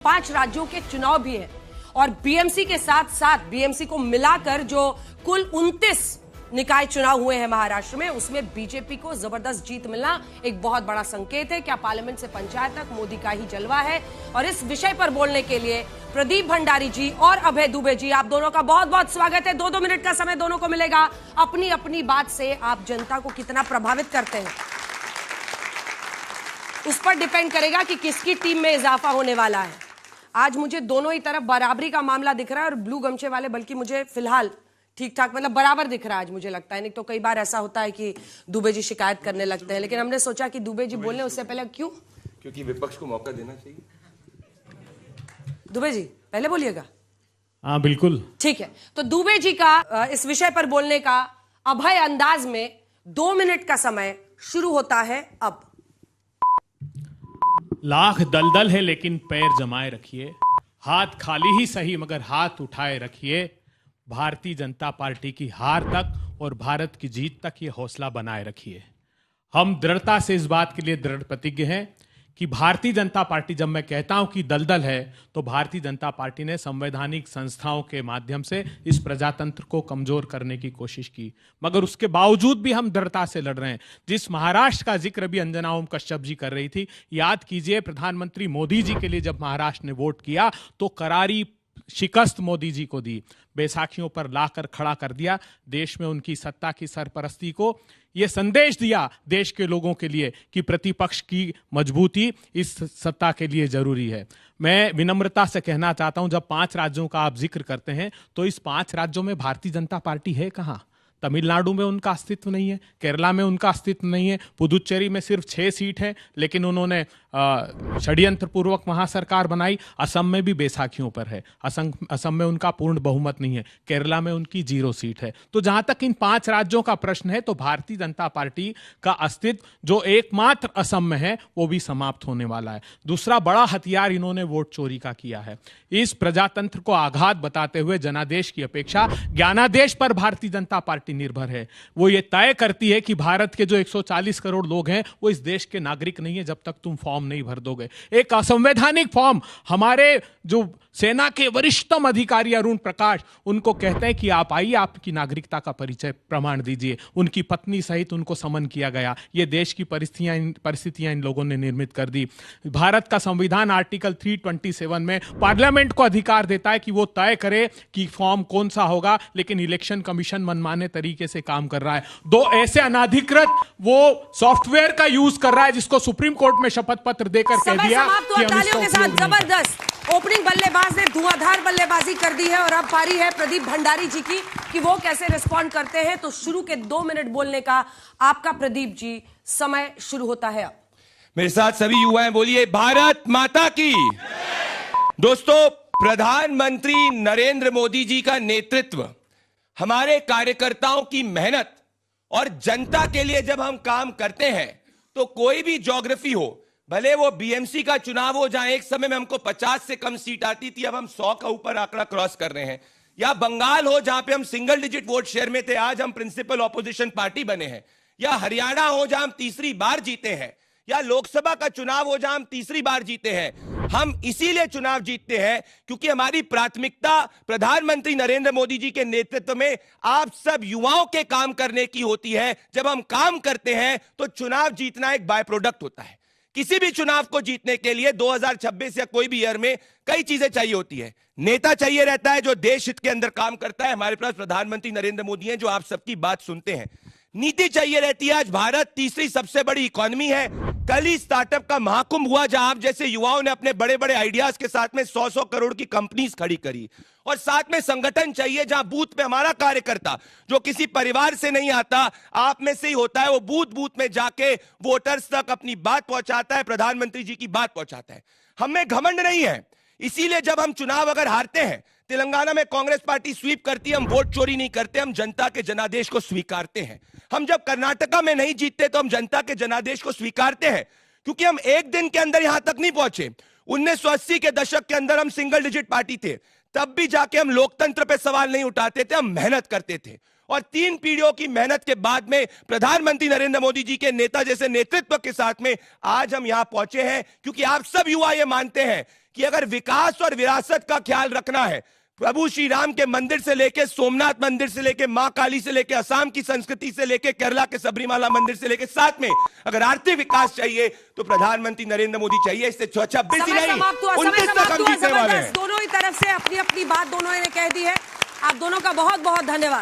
5 राज्यों के चुनाव भी हैं और बीएमसी के साथ साथ बीएमसी को मिलाकर जो कुल 29 निकाय चुनाव हुए हैं महाराष्ट्र में, उसमें बीजेपी को जबरदस्त जीत मिलना एक बहुत बड़ा संकेत है। क्या पार्लियामेंट से पंचायत तक मोदी का ही जलवा है? और इस विषय पर बोलने के लिए प्रदीप भंडारी जी और अभय दुबे जी, आप दोनों का बहुत बहुत स्वागत है। 2-2 मिनट का समय दोनों को मिलेगा। अपनी अपनी बात से आप जनता को कितना प्रभावित करते हैं, उस पर डिपेंड करेगा कि किसकी टीम में इजाफा होने वाला है। आज मुझे दोनों ही तरफ बराबरी का मामला दिख रहा है और ब्लू गमछे वाले बल्कि मुझे फिलहाल ठीक ठाक मतलब बराबर दिख रहा है आज मुझे लगता है। नहीं तो कई बार ऐसा होता है कि दुबे जी शिकायत करने लगते हैं, लेकिन हमने सोचा कि दुबे जी बोलने उससे पहले क्योंकि विपक्ष को मौका देना चाहिए। दुबे जी पहले बोलिएगा। हाँ बिल्कुल ठीक है, तो दुबे जी का इस विषय पर बोलने का अभय अंदाज में 2 मिनट का समय शुरू होता है अब। लाख दलदल है लेकिन पैर जमाए रखिए, हाथ खाली ही सही मगर हाथ उठाए रखिए। भारतीय जनता पार्टी की हार तक और भारत की जीत तक ये हौसला बनाए रखिए। हम दृढ़ता से इस बात के लिए दृढ़ प्रतिज्ञ हैं कि भारतीय जनता पार्टी, जब मैं कहता हूं कि दलदल है, तो भारतीय जनता पार्टी ने संवैधानिक संस्थाओं के माध्यम से इस प्रजातंत्र को कमजोर करने की कोशिश की, मगर उसके बावजूद भी हम दृढ़ता से लड़ रहे हैं। जिस महाराष्ट्र का जिक्र भी अंजना ओम कश्यप जी कर रही थी, याद कीजिए प्रधानमंत्री मोदी जी के लिए जब महाराष्ट्र ने वोट किया तो करारी शिकस्त मोदी जी को दी, बैसाखियों पर लाकर खड़ा कर दिया, देश में उनकी सत्ता की सरपरस्ती को। यह संदेश दिया देश के लोगों के लिए कि प्रतिपक्ष की मजबूती इस सत्ता के लिए जरूरी है। मैं विनम्रता से कहना चाहता हूं, जब 5 राज्यों का आप जिक्र करते हैं तो इस 5 राज्यों में भारतीय जनता पार्टी है कहां? तमिलनाडु में उनका अस्तित्व नहीं है, केरला में उनका अस्तित्व नहीं है, पुदुचेरी में सिर्फ 6 सीट है लेकिन उन्होंने षड्यंत्र पूर्वक वहां सरकार बनाई। असम में भी बैसाखियों पर है, असम में उनका पूर्ण बहुमत नहीं है, केरला में उनकी 0 सीट है। तो जहां तक इन 5 राज्यों का प्रश्न है तो भारतीय जनता पार्टी का अस्तित्व जो एकमात्र असम में है वो भी समाप्त होने वाला है। दूसरा बड़ा हथियार इन्होंने वोट चोरी का किया है। इस प्रजातंत्र को आघात बताते हुए जनादेश की अपेक्षा ज्ञानादेश पर भारतीय जनता पार्टी निर्भर है। वो ये तय करती है कि भारत के जो 140 करोड़ लोग हैं वो इस देश के नागरिक नहीं है जब तक तुम फॉर्म नहीं भर दोगे। एक असंवैधानिक फॉर्म हमारे जो सेना के वरिष्ठतम अधिकारी अरुण प्रकाश, उनको कहते हैं कि आप आइए, आपकी नागरिकता का परिचय प्रमाण दीजिए। उनकी पत्नी सहित उनको समन किया गया। ये देश की परिस्थितियां इन लोगों ने निर्मित कर दी। भारत का संविधान आर्टिकल 327 में पार्लियामेंट को अधिकार देता है कि वो तय करे कि फॉर्म कौन सा होगा, लेकिन इलेक्शन कमीशन मनमाने तरीके से काम कर रहा है। 2 ऐसे अनाधिकृत वो सॉफ्टवेयर का यूज कर रहा है जिसको सुप्रीम कोर्ट में शपथ पत्र देकर कह दिया कि हम इसका के साथ जबरदस्त ओपनिंग बल्लेबाज ने धुआंधार बल्लेबाजी कर दी है और अब पारी है प्रदीप भंडारी जी की कि वो कैसे रिस्पॉन्ड करते हैं। तो शुरू के 2 मिनट बोलने का आपका प्रदीप जी समय शुरू होता है अब। मेरे साथ सभी युवाएं बोलिए भारत माता की। दोस्तों, प्रधानमंत्री नरेंद्र मोदी जी का नेतृत्व, हमारे कार्यकर्ताओं की मेहनत और जनता के लिए जब हम काम करते हैं तो कोई भी ज्योग्राफी हो, भले वो बीएमसी का चुनाव हो जहां एक समय में हमको 50 से कम सीट आती थी, अब हम 100 का ऊपर आंकड़ा क्रॉस कर रहे हैं, या बंगाल हो जहां पे हम सिंगल डिजिट वोट शेयर में थे, आज हम प्रिंसिपल ऑपोजिशन पार्टी बने हैं, या हरियाणा हो जहां हम तीसरी बार जीते हैं, या लोकसभा का चुनाव हो जहां हम तीसरी बार जीते हैं। हम इसीलिए चुनाव जीतते हैं क्योंकि हमारी प्राथमिकता प्रधानमंत्री नरेंद्र मोदी जी के नेतृत्व में आप सब युवाओं के काम करने की होती है। जब हम काम करते हैं तो चुनाव जीतना एक बाय प्रोडक्ट होता है। किसी भी चुनाव को जीतने के लिए 2026 या कोई भी ईयर में कई चीजें चाहिए होती है। नेता चाहिए रहता है जो देश हित के अंदर काम करता है। हमारे पास प्रधानमंत्री नरेंद्र मोदी हैं जो आप सबकी बात सुनते हैं। नीति चाहिए रहती है। आज भारत तीसरी सबसे बड़ी इकोनॉमी है। कल ही स्टार्टअप का महाकुंभ हुआ जहां आप जैसे युवाओं ने अपने बड़े बड़े आइडियाज के साथ में 100-100 करोड़ की कंपनीज खड़ी करी। और साथ में संगठन चाहिए जहां बूथ में हमारा कार्यकर्ता जो किसी परिवार से नहीं आता, आप में से ही होता है, वो बूथ बूथ में जाके वोटर्स तक अपनी बात पहुंचाता है, प्रधानमंत्री जी की बात पहुंचाता है। हमें घमंड नहीं है, इसीलिए जब हम चुनाव अगर हारते हैं, तेलंगाना में कांग्रेस पार्टी स्वीप करती है, हम वोट चोरी नहीं करते, हम जनता के जनादेश को स्वीकारते हैं। हम जब कर्नाटका में नहीं जीतते तो हम जनता के जनादेश को स्वीकारते हैं, क्योंकि हम एक दिन के अंदर यहां तक नहीं पहुंचे। 1980 के दशक के अंदर हम सिंगल डिजिट पार्टी थे, तब भी जाके हम लोकतंत्र पे सवाल नहीं उठाते थे, हम मेहनत करते थे। और 3 पीढ़ियों की मेहनत के बाद में प्रधानमंत्री नरेंद्र मोदी जी के नेता जैसे नेतृत्व के साथ में आज हम यहां पहुंचे हैं, क्योंकि आप सब युवा ये मानते हैं कि अगर विकास और विरासत का ख्याल रखना है, प्रभु श्री राम के मंदिर से लेके सोमनाथ मंदिर से लेके मां काली से लेके असम की संस्कृति से लेके केरला के सबरीमाला मंदिर से लेके साथ में अगर आर्थिक विकास चाहिए तो प्रधानमंत्री नरेंद्र मोदी चाहिए। इससे 26 ही नहीं 29 तक हम जीतने वाले हैं। दोनों ही तरफ से अपनी अपनी बात दोनों ने कह दी है। आप दोनों का बहुत बहुत धन्यवाद।